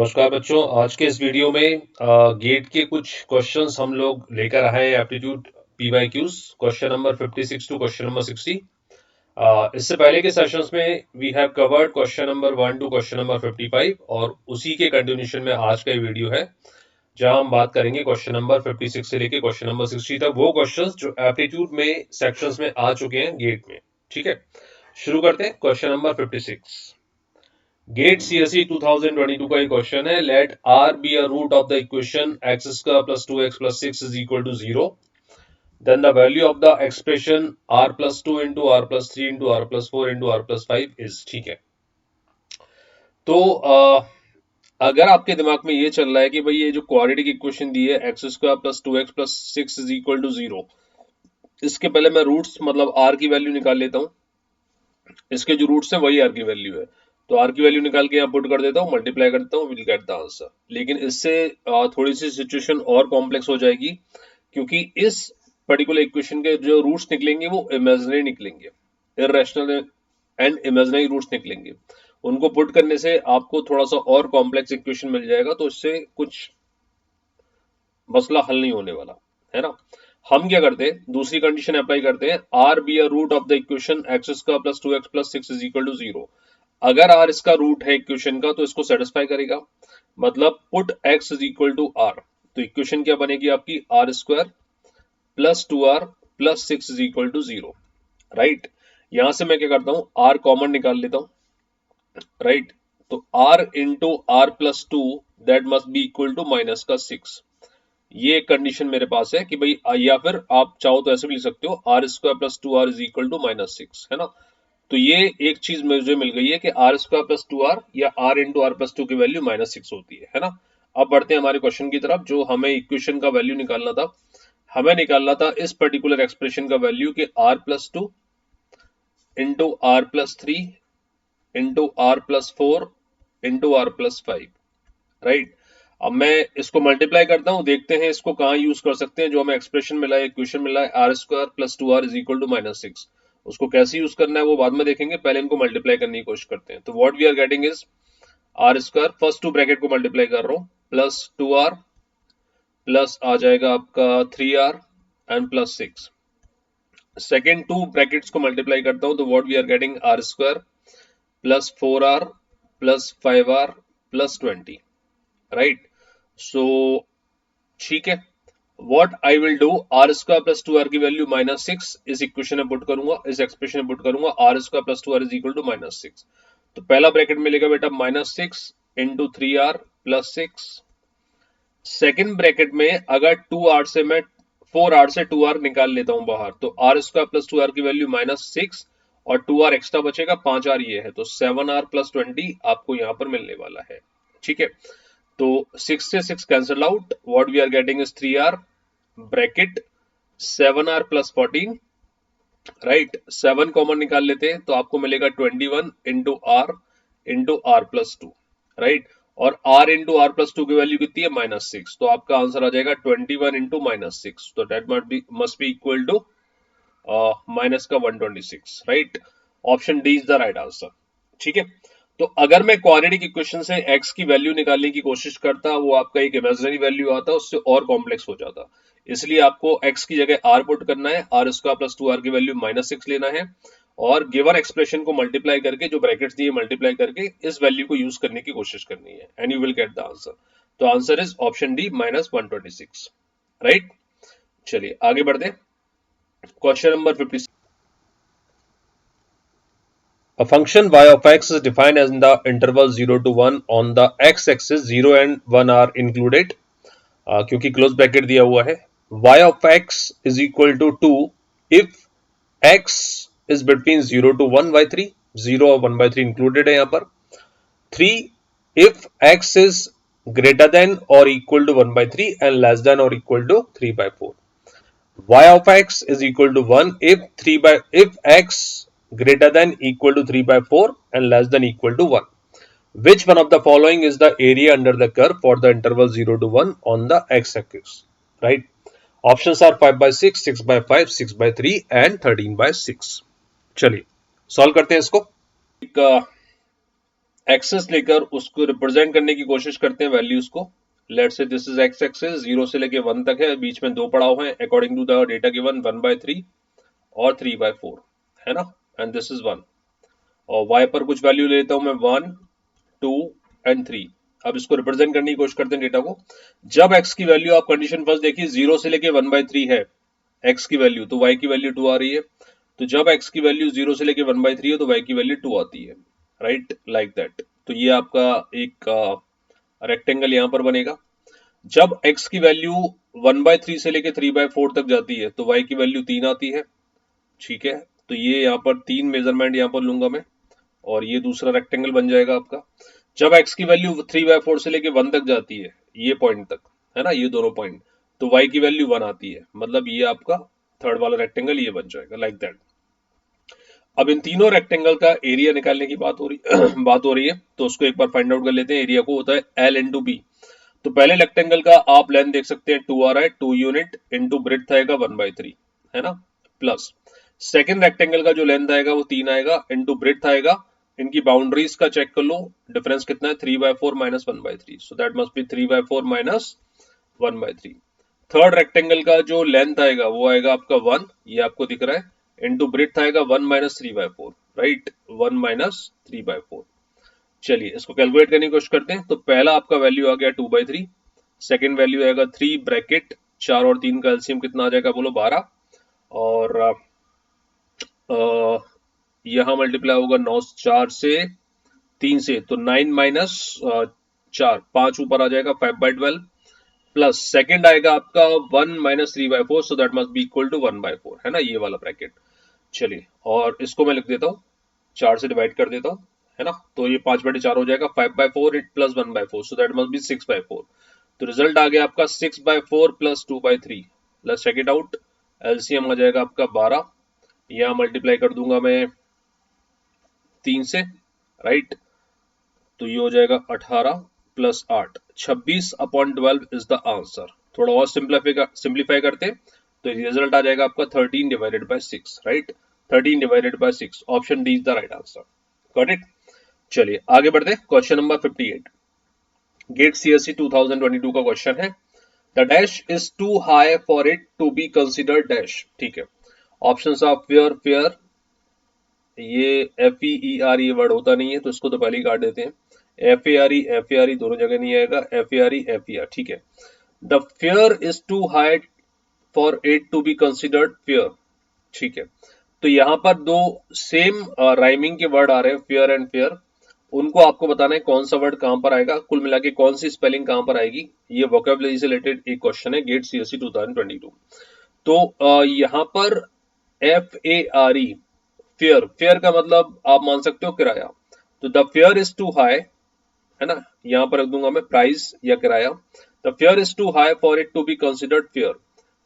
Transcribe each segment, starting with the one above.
नमस्कार बच्चों, आज के इस वीडियो में गेट के कुछ क्वेश्चंस हम लोग लेकर आए हैं। Aptitude PYQs question number 56 to question number 60। इससे पहले के सेशंस में we have covered question number 1 to question number 55 और उसी के कंटिन्यूशन में आज का ये वीडियो है जहां हम बात करेंगे क्वेश्चन नंबर 56 से लेके क्वेश्चन नंबर 60 तक, वो क्वेश्चंस जो एप्टीट्यूड में सेक्शंस में आ चुके हैं गेट में। ठीक है, शुरू करते हैं क्वेश्चन नंबर 56। गेट सीएसई 2022 का एक क्वेश्चन है। Let r be a root of the equation x square plus 2x plus 6 is equal to 0, then the value of the expression r plus 2 into r plus 3 into r plus 4 into r plus 5 is. ठीक है, तो अगर आपके दिमाग में ये चल रहा है कि भाई ये जो क्वाड्रेटिक इक्वेशन दी है x square plus 2x plus 6 is equal to 0, इसके पहले मैं रूट्स मतलब आर की वैल्यू निकाल लेता हूँ। इसके जो रूट्स हैं वही आर की वैल्यू है, तो आर की वैल्यू निकाल के यहाँ पुट कर देता हूँ, मल्टीप्लाई करता हूँ, विल गेट द आंसर। लेकिन इससे थोड़ी सी सिचुएशन और कॉम्प्लेक्स हो जाएगी, क्योंकि इस पर्टिकुलर इक्वेशन के जो रूट्स निकलेंगे वो इमेजिनरी निकलेंगे, इरेशनल एंड इमेजिनरी रूट्स निकलेंगे। उनको पुट करने से आपको थोड़ा सा और कॉम्प्लेक्स इक्वेशन मिल जाएगा, तो इससे कुछ मसला हल नहीं होने वाला है ना। हम क्या करते हैं, दूसरी कंडीशन अप्लाई करते हैं, r be a root of the equation x square plus 2x plus 6 is equal to 0। अगर आर इसका रूट है इक्वेशन का तो इसको सेटिस्फाई करेगा, मतलब put x is equal to r, तो इक्वेशन क्या बनेगी आपकी, r square plus 2r plus 6 is equal to 0। Right, यहां से मैं क्या करता हूं, r कॉमन निकाल लेता हूं। राइट, तो r into r plus 2 that must be equal to minus का 6। ये एक कंडीशन मेरे पास है कि भाई, या फिर आप चाहो तो ऐसे भी लिख सकते हो, r square plus 2r is equal to minus 6, है ना। तो ये एक चीज मुझे मिल गई है कि आर स्क्वायर प्लस 2r या r इंटू आर प्लस 2 की वैल्यू माइनस 6 होती है ना। अब बढ़ते हैं हमारे क्वेश्चन की तरफ, जो हमें इक्वेशन का वैल्यू निकालना था। हमें निकालना था इस पर्टिकुलर एक्सप्रेशन का वैल्यू कि r plus 2 into r plus 3 into r plus 4 into r plus 5। Right, अब मैं इसको मल्टीप्लाई करता हूं, देखते हैं इसको कहां यूज कर सकते हैं। जो हमें एक्सप्रेशन मिला है, इक्वेशन मिला है, r square plus 2r is equal to minus 6, उसको कैसे यूज करना है वो बाद में देखेंगे, पहले इनको मल्टीप्लाई करने की कोशिश करते हैं। तो what we are getting is r square, first two bracket को मल्टीप्लाई कर रहा हूं, प्लस 2r प्लस आ जाएगा आपका 3r and plus 6। Second two brackets को मल्टीप्लाई करता हूं, तो what we are getting R square plus 4r plus 5r plus 20। Right, so ठीक है, what I will do, R square plus 2r की value minus 6 इस इक्वेशन में put करूंगा, इस एक्सप्रेशन में पुट करूंगा, r square plus 2r is equal to minus 6। तो पहला ब्रैकेट मिलेगा बेटा minus 6 into 3r plus 6। Second bracket में अगर 2r से मैं 4r से 2r निकाल लेता हूं बाहर, तो आर स्क्वायर प्लस 2r की वैल्यू माइनस 6 और 2r एक्स्ट्रा बचेगा, 5r ये है, तो 7r प्लस 20 आपको यहां पर मिलने वाला है। ठीक है, तो 6 से 6 cancel out, what we are getting is 3r bracket 7r plus 14। Right, 7 common निकाल लेते हैं तो आपको मिलेगा 21 इंटू आर प्लस 2। राइट, और r इंटू आर प्लस 2 की वैल्यू कितनी है, माइनस 6, तो आपका आंसर आ जाएगा 21 इंटू माइनस 6, तो that must be equal to minus का 126। Right, option D is the right answer. ठीक है, तो अगर मैं क्वाड्रेटिक इक्वेशन से x की वैल्यू निकालने की कोशिश करता, वो आपका एक इमेजिनरी वैल्यू आता, उससे और कॉम्प्लेक्स हो जाता। इसलिए आपको x की जगह r पुट करना है, आर स्क्वायर प्लस 2r की वैल्यू माइनस 6 लेना है, और गिवन एक्सप्रेशन को मल्टीप्लाई करके, जो ब्रैकेट्स दिए मल्टीप्लाई करके, इस वैल्यू को यूज करने की कोशिश करनी है, and you will get the answer. तो answer is option D minus 126। Right, चलिए आगे बढ़ते, question number 56। A function y of x is defined as in the interval 0 to 1 on the x-axis 0 and 1 are included, क्योंकि close bracket दिया हुआ है। y of x is equal to 2 if x is between 0 to 1 by 3, 0 और 1 by 3 included है यहाँ पर। 3 if x is greater than or equal to 1 by 3 and less than or equal to 3 by 4. y of x is equal to 1 if x greater than equal to 3 by 4 and less than equal to 1. Which one of the following is the area under the curve for the interval 0 to 1 on the x-axis? Right, options are 5 by 6, 6 by 5, 6 by 3 and 13 by 6. चलिए solve करते हैं इसको। एक access लेकर उसको represent करने की कोशिश करते हैं वैल्यूज को। Let's say this is x access, 0 से लेके 1 तक है, बीच में 2 पड़ाव हैं according to the data given 1/3 और 3/4, है ना, एंड दिस इज 1। और y पर कुछ वैल्यू लेता हूं मैं 1, 2 एंड 3। अब इसको रिप्रेजेंट करने की कोशिश करते हैं डेटा को। जब x की वैल्यू, आप कंडीशन फर्स्ट देखिए, 0 से लेके 1/3 है x की वैल्यू, तो y की वैल्यू 2 आ रही है। तो जब x की वैल्यू 0 से लेके 1/3 है तो y की वैल्यू 2 आती है, राइट, लाइक दैट। तो ये आपका एक रेक्टेंगल यहां पर बनेगा। जब x की वैल्यू 1/3 से लेके 3/4 तक जाती है तो y की वैल्यू 3 आती है, ठीक है। तो ये यहाँ पर 3 मेजरमेंट यहाँ पर लूंगा मैं, और ये दूसरा रेक्टेंगल बन जाएगा आपका। जब x की वैल्यू 3/4 से लेके 1 तक जाती है, ये पॉइंट तक, है ना, ये दोनों पॉइंट, तो y की वैल्यू 1 आती है, मतलब ये आपका थर्ड वाला रेक्टेंगल ये बन जाएगा, लाइक दैट। अब इन तीनों रेक्टेंगल का एरिया निकालने की बात हो रही बात हो रही है, तो उसको एक बार फाइंड आउट कर लेते हैं। एरिया को होता है L इंटू बी। तो पहले रेक्टेंगल का आप लेंथ देख सकते हैं 2 आ रहा है, 2 यूनिट इंटू ब्रेड्थ आएगा 1/3, है ना, प्लस सेकेंड रेक्टेंगल का जो लेंथ आएगा वो 3 आएगा इंटू ब्रेड्थ आएगा। इनकी बाउंड्रीज का चेक कर लो, डिफरेंस कितना है, 3/4 minus 1/3, so that must B 3/4 minus 1/3। Third rectangle का जो लेंथ आएगा वो आएगा आपका 1, ये आपको दिख रहा है, इंटू ब्रेड्थ आएगा 1 माइनस 3/4, राइट, 1 माइनस 3/4। चलिए इसको कैलकुलेट करने की कोशिश करते हैं। तो पहला आपका वैल्यू आ गया 2/3, सेकेंड वैल्यू आएगा 3 ब्रैकेट 4 और 3 का एलसीएम कितना आ जाएगा बोलो 12, और यहाँ मल्टीप्लाई होगा 9 4 से 3 से, तो 9 माइनस 4, 5 ऊपर आ जाएगा 5/12, प्लस सेकंड आएगा आपका 1 minus 3/4, so that must be equal to 1/4, है ना, ये वाला ब्रैकेट। चलिए और इसको मैं लिख देता हूँ, 4 से डिवाइड कर देता हूँ, है ना, तो ये 5/4 हो जाएगा, 5/4 plus 1/4, so that must be 6/4। तो रिजल्ट आ गया आपका 6/4 plus 2/3। Let's check it out, LCM आ जाएगा आपका 12, यहाँ मल्टीप्लाई कर दूंगा मैं 3 से, राइट, तो ये हो जाएगा 18 प्लस 8, 26/12 इज द आंसर। थोड़ा और सिंप्लीफाई करते हैं तो रिजल्ट आ जाएगा आपका 13/6, right, 13/6, option D is the right answer. Got it. चलिए आगे बढ़ते हैं, क्वेश्चन नंबर 58, गेट सीएससी 2022 का क्वेश्चन है। The dash is too high for it to be considered dash, ठीक है। ऑप्शंस ऑफ फेयर, फेयर, ये FEER ये वर्ड होता नहीं है तो इसको तो पहले ही काट देते हैं। FARE दोनों जगह नहीं आएगा, FARE, ठीक है। The fare is too high for it to be considered fair, ठीक है। तो यहाँ पर दो सेम राइमिंग के वर्ड आ रहे हैं, फेयर एंड फेयर, उनको आपको बताना है कौन सा वर्ड कहां पर आएगा, कुल मिला के कौन सी स्पेलिंग कहां पर आएगी। ये वोकेबुलरी से रिलेटेड एक क्वेश्चन है, गेट सीएससी 2022। तो यहाँ पर FARE, फेयर, फेयर का मतलब आप मान सकते हो किराया, तो the fare is too high, है ना, यहां पर रख दूंगा मैं प्राइस या किराया। The fare is too high for it to be considered fair,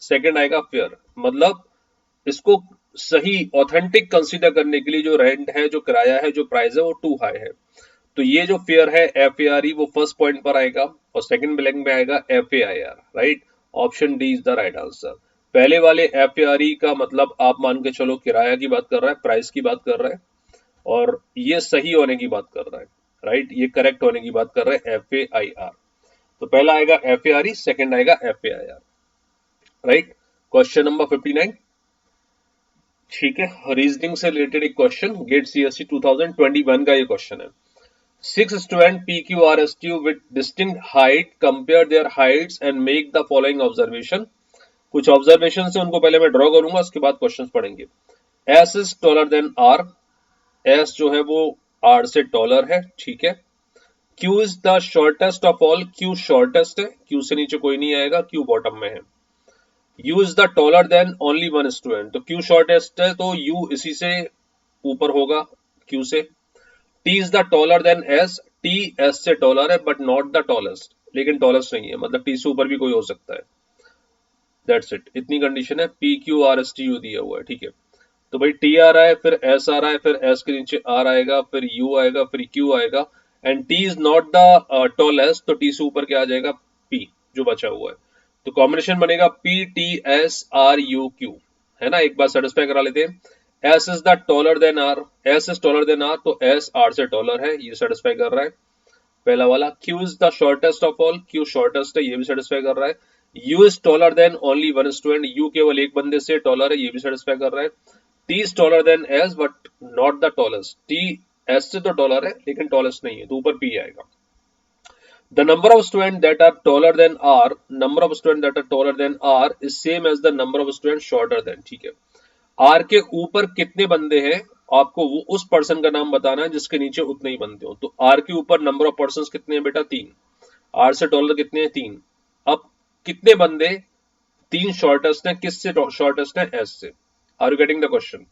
second आएगा फेयर, मतलब इसको सही ऑथेंटिक कंसीडर करने के लिए जो रेंट है, जो किराया है, जो प्राइस है वो टू हाई है। तो ये जो फेयर है FARE वो फर्स्ट पॉइंट पर आएगा, और सेकंड ब्लैंक में आएगा FAIR, right, option D is the right answer. पहले वाले FARE का मतलब आप मान के चलो किराया की बात कर रहा है, प्राइस की बात कर रहा है, और ये सही होने की बात कर रहा है, राइट, ये करेक्ट होने की बात कर रहा है FAIR। तो पहला आएगा FARE, सेकंड आएगा FAIR, राइट। क्वेश्चन नंबर 59, ठीक है, रीजनिंग से रिलेटेड एक क्वेश्चन, गेट सीएससी 2021 का ये क्वेश्चन है। 6 student PQRSQ with distinct height compare their heights and make the following observation। कुछ ऑब्जर्वेशन से उनको पहले मैं ड्रॉ करूंगा, उसके बाद क्वेश्चंस पढ़ेंगे। S is taller than R, S जो है वो R से टॉलर है, ठीक है। Q is the shortest of all, Q shortest है, Q से नीचे कोई नहीं आएगा, Q बॉटम में है। U is the taller than only one student, तो Q शॉर्टेस्ट है तो U इसी से ऊपर होगा, Q से। T is the taller than S, T S से टॉलर है बट नॉट द टॉलेस्ट, लेकिन टॉलेस्ट नहीं है, मतलब T से ऊपर भी कोई हो सकता है, दैट्स इट, इतनी कंडीशन है। PQRSTU दिया हुआ है, ठीक है। तो भाई T आ रहा है, फिर S आ रहा है, फिर S के नीचे R आएगा, फिर U आएगा, फिर Q आएगा, and T is not the tallest, तो T से ऊपर क्या आ जाएगा, P जो बचा हुआ है। तो कॉम्बिनेशन बनेगा PTSRUQ, है ना, एक बार सेटिस्फाई करा लेते हैं। S is the taller than R, S is taller than R, तो एस आर से टॉलर है, ये सेटिस्फाई कर रहा है पहला वाला। Q is the shortest of all, Q shortest है, ये भी सेटिस्फाई कर रहा है। U is taller than only one student, U केवल एक बंदे से टॉलर है, ये भी सेटिस्फाई कर रहा है। T is taller then S but not the tallest, T S से तो टॉलर है लेकिन टॉलेस्ट नहीं है, तो ऊपर पी आएगा। The number of students that are taller than R, number of students that are taller than R is same as the number of students shorter than, ठीक है। R के ऊपर कितने बंदे हैं, आपको वो उस पर्सन का नाम बताना है जिसके नीचे उतने ही बंदे हो। तो R के ऊपर नंबर ऑफ पर्सन कितने हैं बेटा, 3। R से टॉलर कितने हैं, 3। अब कितने बंदे, 3 शॉर्टेस्ट हैं, किससे शॉर्टेस्ट है, S से। Are you getting the question?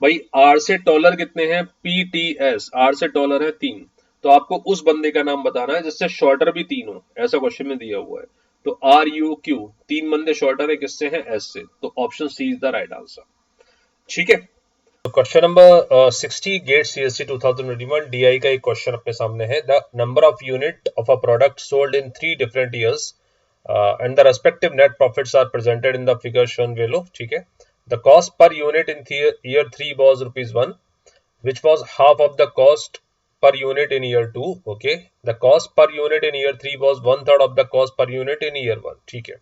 भाई R से टॉलर कितने हैं, PTS, R से टॉलर है 3, तो आपको उस बंदे का नाम बताना है जिससे शॉर्टर भी 3 हो, ऐसा क्वेश्चन में दिया हुआ है। तो RUQ 3 बंदे शॉर्टर है किससे हैं, S से, तो option C is the right answer, ठीक है। Question number 60 GATE CSC 2021 DI का एक क्वेश्चन अपने सामने है। The number of unit of a product sold in 3 different years and the respective net profits are presented in the figure shown below, ठीक है। The cost per unit in year 3 was ₹1 which was half of the cost per unit in year 2, okay. The cost per unit in year 3 was 1/3 of the cost per unit in year 1, ठीक है,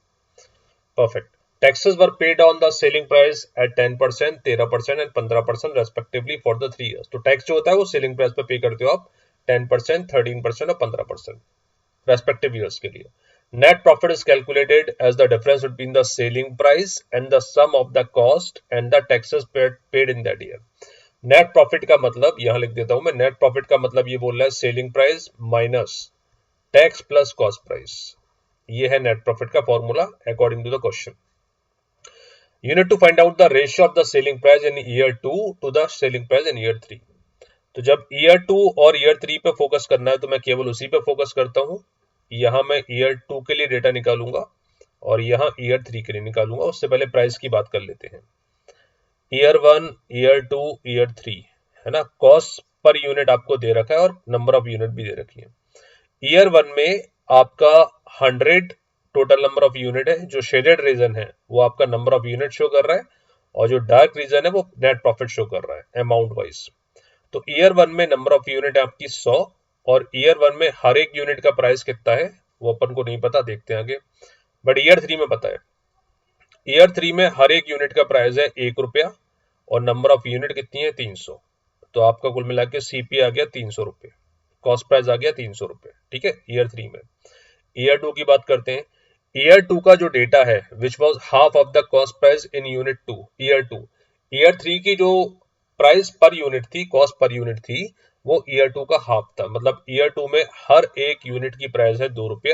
perfect. Taxes were paid on the selling price at 10%, 13% and 15% respectively for the 3 years. तो tax जो होता है वो selling price पे पे करते हो आप 10%, 13% और 15% रेस्पेक्टिव ईयर्स के लिए। Net profit is calculated as the difference between the selling price and the sum of the cost and the taxes paid in that year. Net profit का मतलब यहां लिख देता हूं मैं, नेट प्रॉफिट का मतलब ये बोल रहा है selling price minus tax plus cost price, ये है नेट प्रॉफिट का formula according to the question. You need to find out the ratio of the selling price in year 2 to the selling price in year 3। तो जब year 2 और year 3 पे focus करना है तो मैं केवल उसी पे फोकस करता हूं। यहां मैं ईयर 2 के लिए डेटा निकालूंगा और यहां ईयर 3 के लिए निकालूंगा। उससे पहले प्राइस की बात कर लेते हैं। ईयर 1, ईयर 2, ईयर 3 है ना, कॉस्ट पर यूनिट आपको दे रखा है और नंबर ऑफ यूनिट भी दे रखी है। ईयर 1 में आपका 100 टोटल नंबर ऑफ यूनिट है, जो शेडेड रीजन है वो आपका नंबर ऑफ यूनिट शो कर रहा है और जो डार्क रीजन है वो नेट प्रॉफिट शो कर रहा है अमाउंट वाइज। तो ईयर 1 में नंबर ऑफ यूनिट है आपकी 100 और ईयर 1 में हर एक यूनिट का प्राइस कितना है वो अपन को नहीं पता, देखते हैं आगे, बट ईयर 3 में पता है। ईयर 3 में हर एक यूनिट का प्राइस है ₹1 और नंबर ऑफ यूनिट कितनी है 300, तो आपका कुल मिला के सीपी आ गया ₹300, कॉस्ट प्राइस आ गया ₹300, ठीक है, ईयर 3 में। ईयर 2 की बात करते हैं। ईयर 2 का जो डेटा है which was half of the cost price in unit 2, year 2। Year 3 की जो प्राइस पर यूनिट थी, कॉस्ट पर यूनिट थी, वो ईयर 2 का हाफ था। मतलब ईयर 2 में हर एक यूनिट की प्राइस है ₹2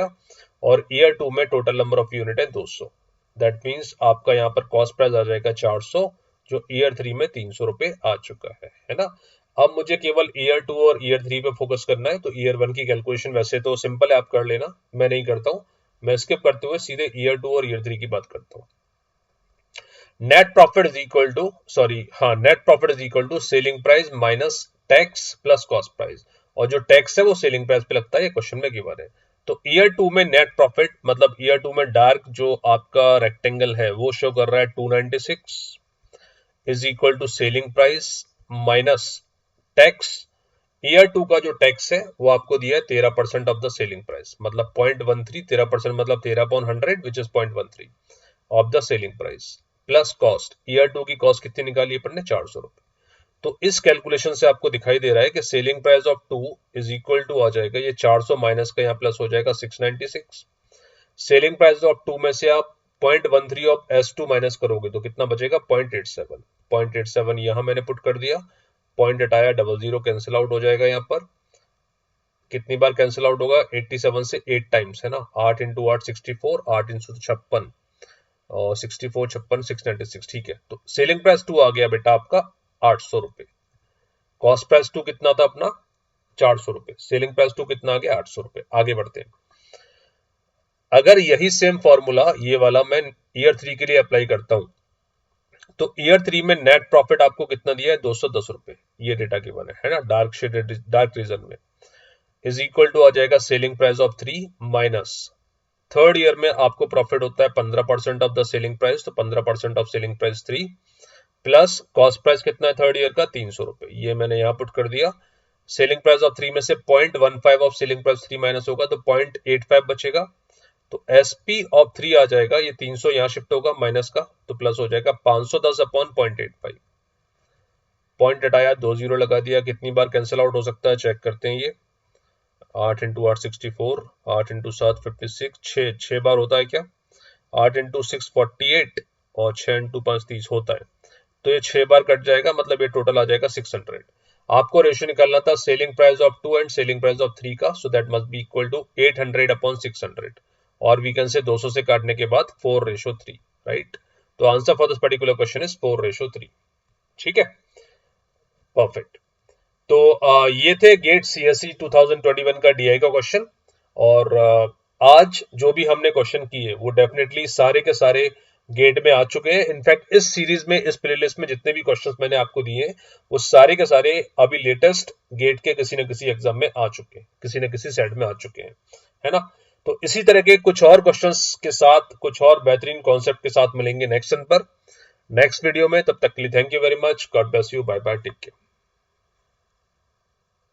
और ईयर 2 में टोटल नंबर ऑफ यूनिट है 200। दैट मीन्स आपका यहाँ पर कॉस्ट प्राइस आ जाएगा 400, जो ईयर 3 में ₹300 आ चुका है ना। अब मुझे केवल ईयर 2 और ईयर 3 पे फोकस करना है, तो ईयर 1 की कैलकुलेशन वैसे तो सिंपल है, आप कर लेना, मैं नहीं करता हूं, मैं स्किप करते हुए सीधे ईयर 2 और ईयर 3 की बात करता हूं। Net profit is equal to, net profit is equal to selling price minus tax plus cost price, और जो टैक्स है वो सेलिंग प्राइस पे लगता है, ये क्वेश्चन में गिवन है। तो ईयर 2 में नेट प्रॉफिट मतलब ईयर 2 में डार्क जो आपका रेक्टेंगल है वो शो कर रहा है 296 is equal to selling price minus tax. Year 2 का जो टैक्स है वो आपको दिया है 13% ऑफ द सेलिंग प्राइस, मतलब 0.13, 13% मतलब 13/100 which is 0.13 of the selling price plus cost. Year 2 की कॉस्ट कितनी निकाली अपन ने, ₹400। तो इस कैलकुलेशन से आपको दिखाई दे रहा है कि selling price of 2 is equal to आ जाएगा, ये 400 माइनस का यहाँ प्लस हो जाएगा 696। सेलिंग प्राइस ऑफ 2 में से आप 0.13 ऑफ S2 माइनस करोगे तो कितना बचेगा, 0.87। 0.87 यहां मैंने पुट कर दिया, पॉइंट हटाया, 00 कैंसिल आउट हो जाएगा। यहाँ पर कितनी बार कैंसिल आउट होगा, 87 से 8 टाइम्स है ना, 8 इंटू 8 64, 8 इंटू 56 और 64 56 696, ठीक है। तो सेलिंग प्राइस 2 आ गया बेटा आपका ₹800। कॉस्ट प्राइस 2 कितना था अपना, ₹400। सेलिंग प्राइस 2 कितना आ गया, ₹800। आगे बढ़ते हैं। अगर यही सेम फॉर्मूला ये वाला मैं ईयर 3 के लिए अप्लाई करता हूं, तो ईयर 3 में नेट प्रॉफिट आपको कितना दिया है, ₹210, ये डेटा गिवन है ना, डार्क शेडेड डार्क रीजन में, इज इक्वल टू आ जाएगा selling price of 3 minus third year में आपको प्रॉफिट होता है 15% ऑफ द सेलिंग प्राइस, तो 15% of selling price 3 plus cost price कितना है थर्ड ईयर का 300 रुपए, ये मैंने यहाँ पुट कर दिया। सेलिंग प्राइस ऑफ 3 में से 0.15 ऑफ सेलिंग प्राइस 3 माइनस होगा तो 0.85 बचेगा, तो एसपी ऑफ 3 आ जाएगा, ये 300 यहाँ शिफ्ट होगा माइनस का तो प्लस हो जाएगा 510 अपॉन 0.85। पॉइंट हटाया, 2 जीरो लगा दिया, कितनी बार कैंसिल आउट हो सकता है चेक करते हैं। ये 8 इंटू 8 64, 8 इंटू 7 56, 6 बार होता है क्या, 8 इंटू 6 48 और 6 इंटू 5 30 होता है, तो ये 6 बार कट जाएगा, मतलब ये टोटल आ जाएगा 600। आपको रेशियो निकालना था selling price of 2 and selling price of 3 का, so that must be equal to 800 upon 600, और वी कैन से 200 से काटने के बाद 4:3, राइट। तो answer for this particular question is 4:3। ठीक है, परफेक्ट। तो ये थे गेट सीएसई 2021 का डीआई का क्वेश्चन, और आज जो भी हमने क्वेश्चन किए वो डेफिनेटली सारे के सारे गेट में आ चुके हैं। इनफैक्ट इस सीरीज में, इस प्लेलिस्ट में जितने भी क्वेश्चंस मैंने आपको दिए हैं वो सारे के सारे अभी लेटेस्ट गेट के किसी न किसी एग्जाम में आ चुके हैं, किसी न किसी सेट में आ चुके हैं, है ना। तो इसी तरह के कुछ और क्वेश्चंस के साथ, कुछ और बेहतरीन कॉन्सेप्ट के साथ मिलेंगे नेक्स्ट वीडियो में। तब तक के लिए thank you very much, god bless you, bye bye, take care.